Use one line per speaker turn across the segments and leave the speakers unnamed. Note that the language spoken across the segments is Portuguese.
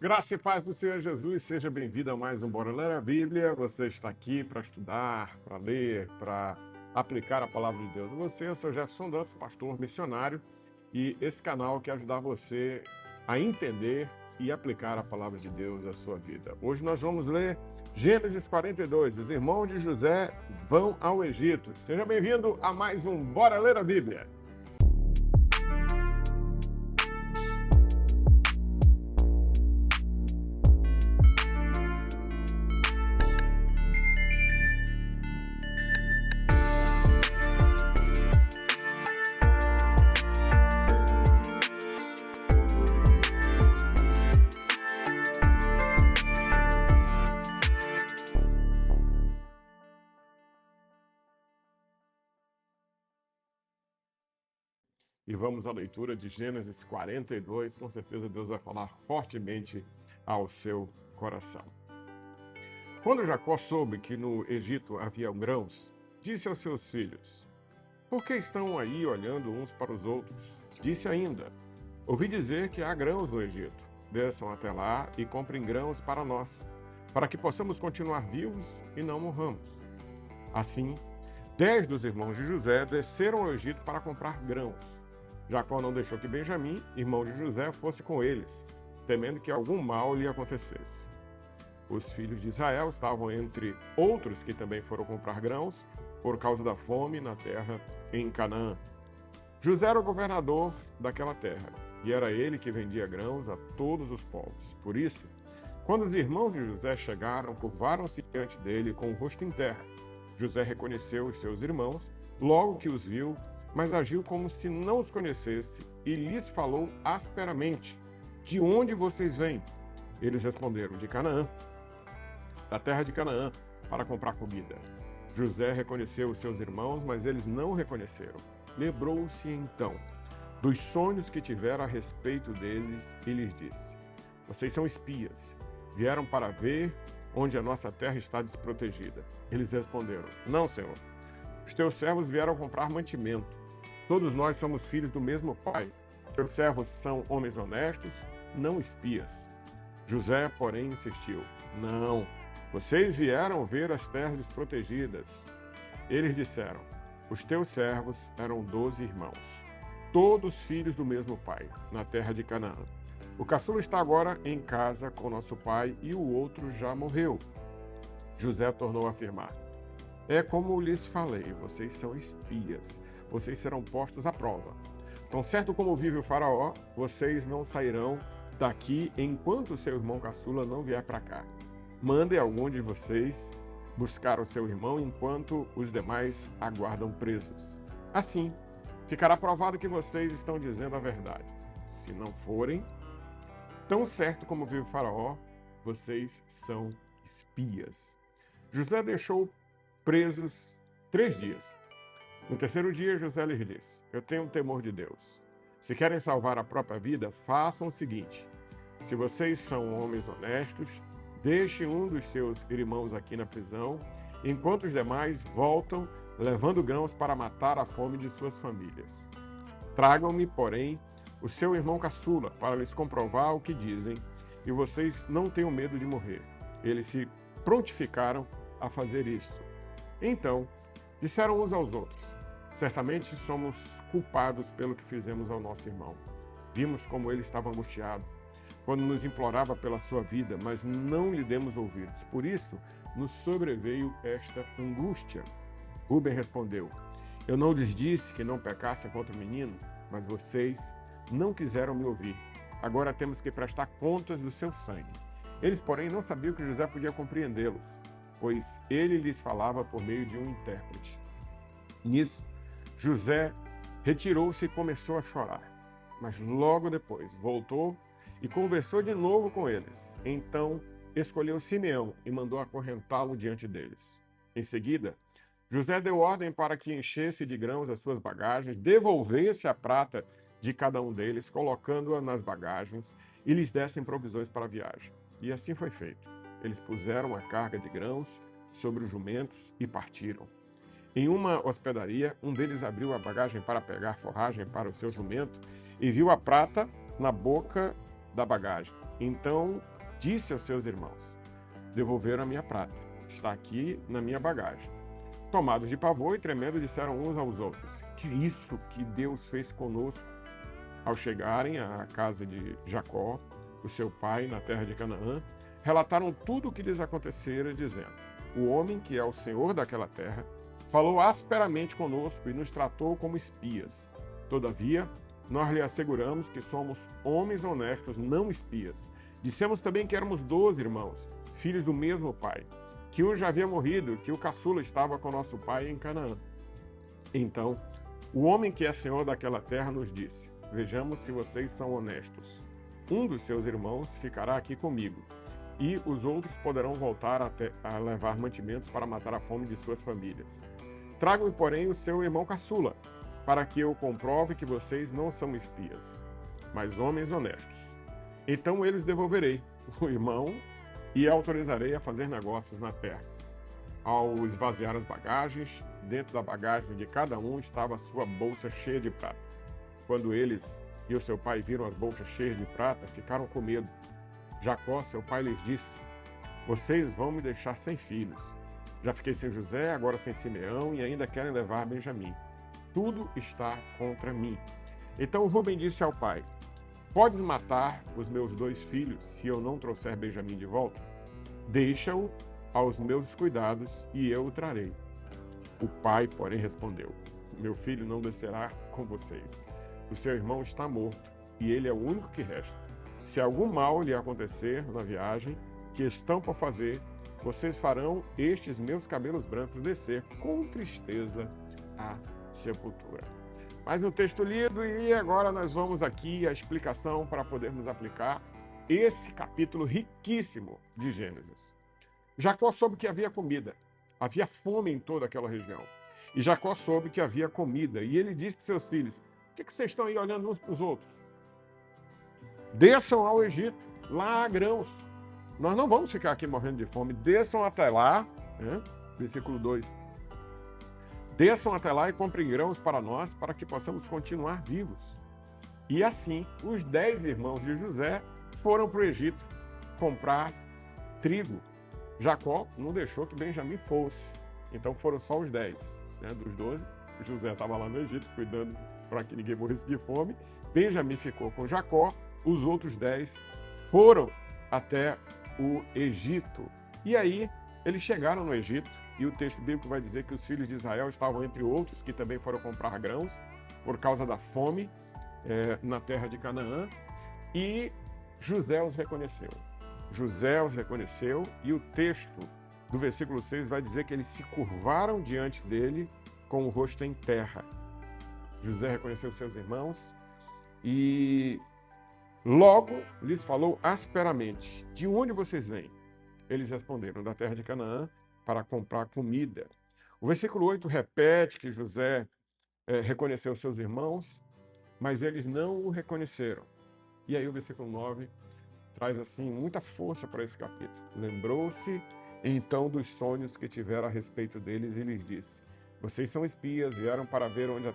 Graça e paz do Senhor Jesus, seja bem-vindo a mais um Bora Ler a Bíblia. Você está aqui para estudar, para ler, para aplicar a palavra de Deus. Eu sou Jefferson Dantas, pastor missionário, e esse canal quer ajudar você a entender e aplicar a palavra de Deus à sua vida. Hoje nós vamos ler Gênesis 42, os irmãos de José vão ao Egito. Seja bem-vindo a mais um Bora Ler a Bíblia. E vamos à leitura de Gênesis 42. Com certeza Deus vai falar fortemente ao seu coração. Quando Jacó soube que no Egito havia grãos, disse aos seus filhos: Por que estão aí olhando uns para os outros? Disse ainda: Ouvi dizer que há grãos no Egito. Desçam até lá e comprem grãos para nós, para que possamos continuar vivos e não morramos. Assim, 10 dos irmãos de José desceram ao Egito para comprar grãos. Jacó não deixou que Benjamim, irmão de José, fosse com eles, temendo que algum mal lhe acontecesse. Os filhos de Israel estavam entre outros que também foram comprar grãos, por causa da fome na terra em Canaã. José era o governador daquela terra, e era ele que vendia grãos a todos os povos. Por isso, quando os irmãos de José chegaram, curvaram-se diante dele com o rosto em terra. José reconheceu os seus irmãos, logo que os viu, mas agiu como se não os conhecesse e lhes falou asperamente: De onde vocês vêm? Eles responderam: De Canaã, da terra de Canaã, para comprar comida. José reconheceu os seus irmãos, mas eles não o reconheceram. Lembrou-se então dos sonhos que tivera a respeito deles e lhes disse: Vocês são espias, vieram para ver onde a nossa terra está desprotegida. Eles responderam: Não, Senhor. Os teus servos vieram comprar mantimento. Todos nós somos filhos do mesmo pai. Teus servos são homens honestos, não espias. José, porém, insistiu: Não, vocês vieram ver as terras desprotegidas. Eles disseram: Os teus servos eram 12 irmãos, todos filhos do mesmo pai, na terra de Canaã. O caçula está agora em casa com nosso pai e o outro já morreu. José tornou a afirmar: É como lhes falei, vocês são espias, vocês serão postos à prova. Tão certo como vive o faraó, vocês não sairão daqui enquanto seu irmão caçula não vier para cá. Mandem algum de vocês buscar o seu irmão enquanto os demais aguardam presos. Assim, ficará provado que vocês estão dizendo a verdade. Se não forem, tão certo como vive o faraó, vocês são espias. José deixou presos 3 dias. No terceiro dia, José lhes disse: Eu tenho um temor de Deus. Se querem salvar a própria vida, façam o seguinte: se vocês são homens honestos, deixem um dos seus irmãos aqui na prisão, enquanto os demais voltam, levando grãos para matar a fome de suas famílias. Tragam-me, porém, o seu irmão caçula, para lhes comprovar o que dizem, e vocês não tenham medo de morrer. Eles se prontificaram a fazer isso. Então, disseram uns aos outros: Certamente somos culpados pelo que fizemos ao nosso irmão. Vimos como ele estava angustiado, quando nos implorava pela sua vida, mas não lhe demos ouvidos. Por isso, nos sobreveio esta angústia. Rúben respondeu: Eu não lhes disse que não pecassem contra o menino, mas vocês não quiseram me ouvir. Agora temos que prestar contas do seu sangue. Eles, porém, não sabiam que José podia compreendê-los, pois ele lhes falava por meio de um intérprete. Nisso, José retirou-se e começou a chorar. Mas logo depois voltou e conversou de novo com eles. Então escolheu Simeão e mandou acorrentá-lo diante deles. Em seguida, José deu ordem para que enchesse de grãos as suas bagagens, devolvesse a prata de cada um deles, colocando-a nas bagagens, e lhes dessem provisões para a viagem. E assim foi feito. Eles puseram a carga de grãos sobre os jumentos e partiram. Em uma hospedaria, um deles abriu a bagagem para pegar forragem para o seu jumento e viu a prata na boca da bagagem. Então disse aos seus irmãos: devolveram a minha prata, está aqui na minha bagagem. Tomados de pavor e tremendo, disseram uns aos outros: que é isso que Deus fez conosco? Ao chegarem à casa de Jacó, o seu pai, na terra de Canaã, relataram tudo o que lhes acontecera, dizendo: o homem que é o senhor daquela terra falou asperamente conosco e nos tratou como espias. Todavia, nós lhe asseguramos que somos homens honestos, não espias. Dissemos também que éramos 12 irmãos, filhos do mesmo pai, que um já havia morrido, que o caçula estava com nosso pai em Canaã. Então, o homem que é senhor daquela terra nos disse: vejamos se vocês são honestos. Um dos seus irmãos ficará aqui comigo, e os outros poderão voltar a levar mantimentos para matar a fome de suas famílias. Tragam-me, porém, o seu irmão caçula, para que eu comprove que vocês não são espias, mas homens honestos. Então eu lhes devolverei o irmão e autorizarei a fazer negócios na terra. Ao esvaziar as bagagens, dentro da bagagem de cada um estava a sua bolsa cheia de prata. Quando eles e o seu pai viram as bolsas cheias de prata, ficaram com medo. Jacó, seu pai, lhes disse: vocês vão me deixar sem filhos. Já fiquei sem José, agora sem Simeão, e ainda querem levar Benjamim. Tudo está contra mim. Então Rúben disse ao pai: podes matar os meus 2 filhos se eu não trouxer Benjamim de volta? Deixa-o aos meus cuidados e eu o trarei. O pai, porém, respondeu: meu filho não descerá com vocês. O seu irmão está morto e ele é o único que resta. Se algum mal lhe acontecer na viagem que estão por fazer, vocês farão estes meus cabelos brancos descer com tristeza à sepultura. Mais um texto lido e agora nós vamos aqui a explicação para podermos aplicar esse capítulo riquíssimo de Gênesis. Jacó soube que havia comida, havia fome em toda aquela região. E Jacó soube que havia comida e ele disse para seus filhos: o que vocês estão aí olhando uns para os outros? Desçam ao Egito, lá há grãos. Nós não vamos ficar aqui morrendo de fome. Desçam até lá, né? Versículo 2. Desçam até lá e comprem grãos para nós, para que possamos continuar vivos. E assim, os 10 irmãos de José foram para o Egito comprar trigo. Jacó não deixou que Benjamim fosse. Então foram só os 10, né, dos 12. José estava lá no Egito, cuidando para que ninguém morresse de fome. Benjamim ficou com Jacó. Os outros 10 foram até o Egito. E aí, eles chegaram no Egito, e o texto bíblico vai dizer que os filhos de Israel estavam entre outros que também foram comprar grãos por causa da fome na terra de Canaã, e José os reconheceu. José os reconheceu, e o texto do versículo 6 vai dizer que eles se curvaram diante dele com o rosto em terra. José reconheceu seus irmãos e logo lhes falou asperamente: de onde vocês vêm? Eles responderam: da terra de Canaã, para comprar comida. O versículo 8 repete que José reconheceu seus irmãos, mas eles não o reconheceram. E aí o versículo 9 traz assim muita força para esse capítulo. Lembrou-se então dos sonhos que tiveram a respeito deles e lhes disse: vocês são espias, vieram para ver onde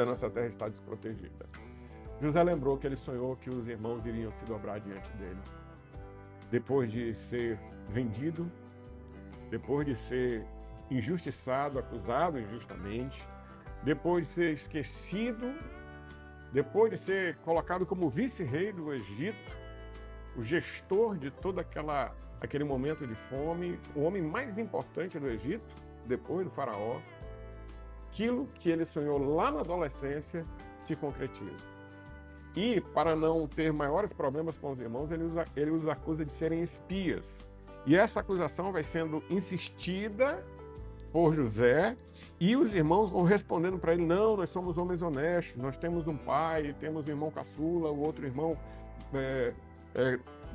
a nossa terra está desprotegida. José lembrou que ele sonhou que os irmãos iriam se dobrar diante dele. Depois de ser vendido, depois de ser injustiçado, acusado injustamente, depois de ser esquecido, depois de ser colocado como vice-rei do Egito, o gestor de todo aquele momento de fome, o homem mais importante do Egito, depois do faraó, aquilo que ele sonhou lá na adolescência se concretiza. E, para não ter maiores problemas com os irmãos, ele os acusa de serem espias. E essa acusação vai sendo insistida por José, e os irmãos vão respondendo para ele: não, nós somos homens honestos, nós temos um pai, temos um irmão caçula, o outro irmão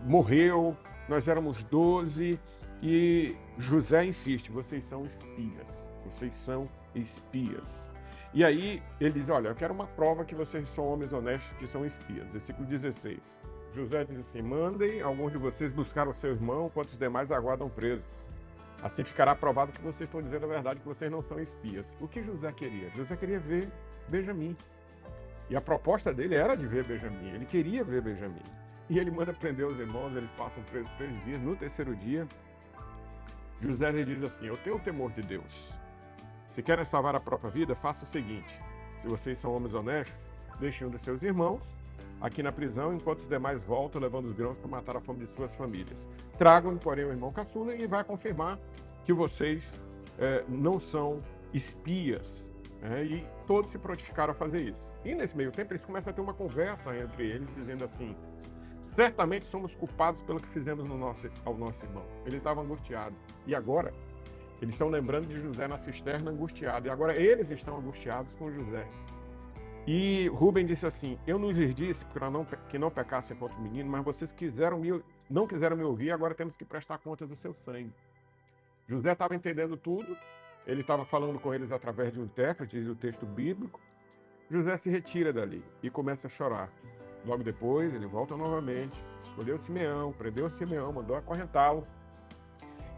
morreu, nós éramos 12, e José insiste: vocês são espias, vocês são espias. E aí ele diz: olha, eu quero uma prova que vocês são homens honestos, que são espias. Versículo 16. José diz assim: mandem alguns de vocês buscar o seu irmão, enquanto os demais aguardam presos. Assim ficará provado que vocês estão dizendo a verdade, que vocês não são espias. O que José queria? José queria ver Benjamim. E a proposta dele era de ver Benjamim. Ele queria ver Benjamim. E ele manda prender os irmãos, eles passam presos 3 dias. No terceiro dia, José lhe diz assim: eu tenho o temor de Deus. Se querem salvar a própria vida, faça o seguinte: se vocês são homens honestos, deixem um dos seus irmãos aqui na prisão, enquanto os demais voltam levando os grãos para matar a fome de suas famílias. Tragam, porém, o irmão caçula e vai confirmar que vocês não são espias. E todos se prontificaram a fazer isso. E nesse meio tempo, eles começam a ter uma conversa entre eles, dizendo assim: certamente somos culpados pelo que fizemos ao nosso irmão. Ele estava angustiado. E agora, eles estão lembrando de José na cisterna angustiado. E agora eles estão angustiados com José. E Rubem disse assim: eu não lhes disse que não pecassem contra o menino, mas vocês não quiseram me ouvir, agora temos que prestar conta do seu sangue. José estava entendendo tudo, ele estava falando com eles através de um intérprete, diz o texto bíblico. José se retira dali e começa a chorar. Logo depois, ele volta novamente, escolheu Simeão, prendeu Simeão, mandou acorrentá-lo.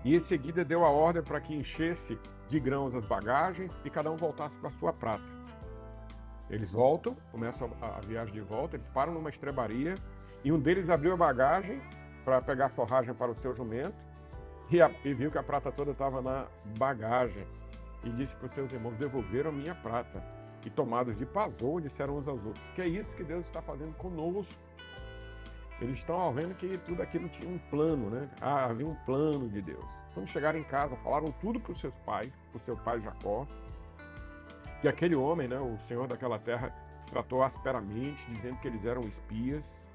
E em seguida deu a ordem para que enchesse de grãos as bagagens e cada um voltasse para a sua prata. Eles voltam, começam a viagem de volta, eles param numa estrebaria e um deles abriu a bagagem para pegar forragem para o seu jumento e viu que a prata toda estava na bagagem e disse para os seus irmãos: devolveram a minha prata. E tomados de pavor, disseram uns aos outros: que é isso que Deus está fazendo conosco? Eles estão vendo que tudo aquilo tinha um plano, né? Havia um plano de Deus. Quando chegaram em casa, falaram tudo para os seus pais, para o seu pai Jacó, que aquele homem, né, o senhor daquela terra, tratou asperamente, dizendo que eles eram espias.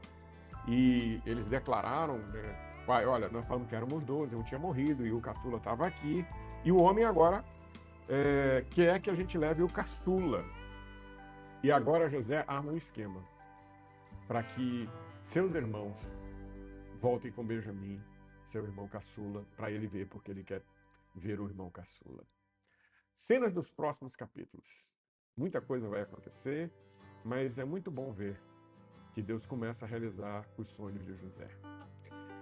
E eles declararam, né, pai, olha, nós falamos que éramos 12, um tinha morrido e o caçula estava aqui. E o homem agora quer que a gente leve o caçula. E agora José arma um esquema para que seus irmãos voltem com Benjamim, seu irmão caçula, para ele ver, porque ele quer ver o irmão caçula. Cenas dos próximos capítulos. Muita coisa vai acontecer, mas é muito bom ver que Deus começa a realizar os sonhos de José.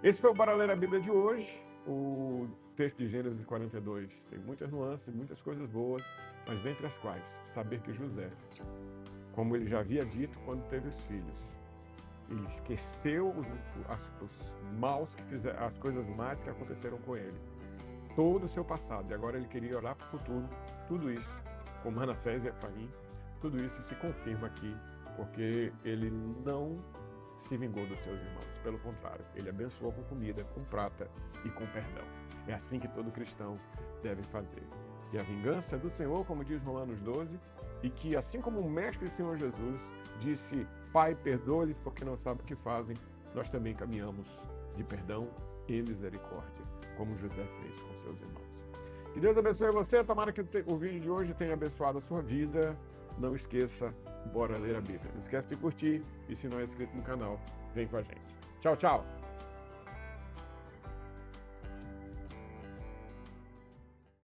Esse foi o Bora Ler a Bíblia de hoje. O texto de Gênesis 42 tem muitas nuances, muitas coisas boas, mas dentre as quais, saber que José, como ele já havia dito quando teve os filhos, ele esqueceu as coisas más que aconteceram com ele, todo o seu passado, e agora ele queria olhar para o futuro. Tudo isso, com Manassés e Efraim, tudo isso se confirma aqui, porque ele não se vingou dos seus irmãos. Pelo contrário, ele abençoou com comida, com prata e com perdão. É assim que todo cristão deve fazer. Que a vingança é do Senhor, como diz Romanos 12, e que assim como o Mestre Senhor Jesus disse: Pai, perdoa-lhes porque não sabem o que fazem, nós também caminhamos de perdão e misericórdia, como José fez com seus irmãos. Que Deus abençoe você. Tomara que o vídeo de hoje tenha abençoado a sua vida. Não esqueça, bora ler a Bíblia. Não esqueça de curtir e se não é inscrito no canal, vem com a gente. Tchau, tchau!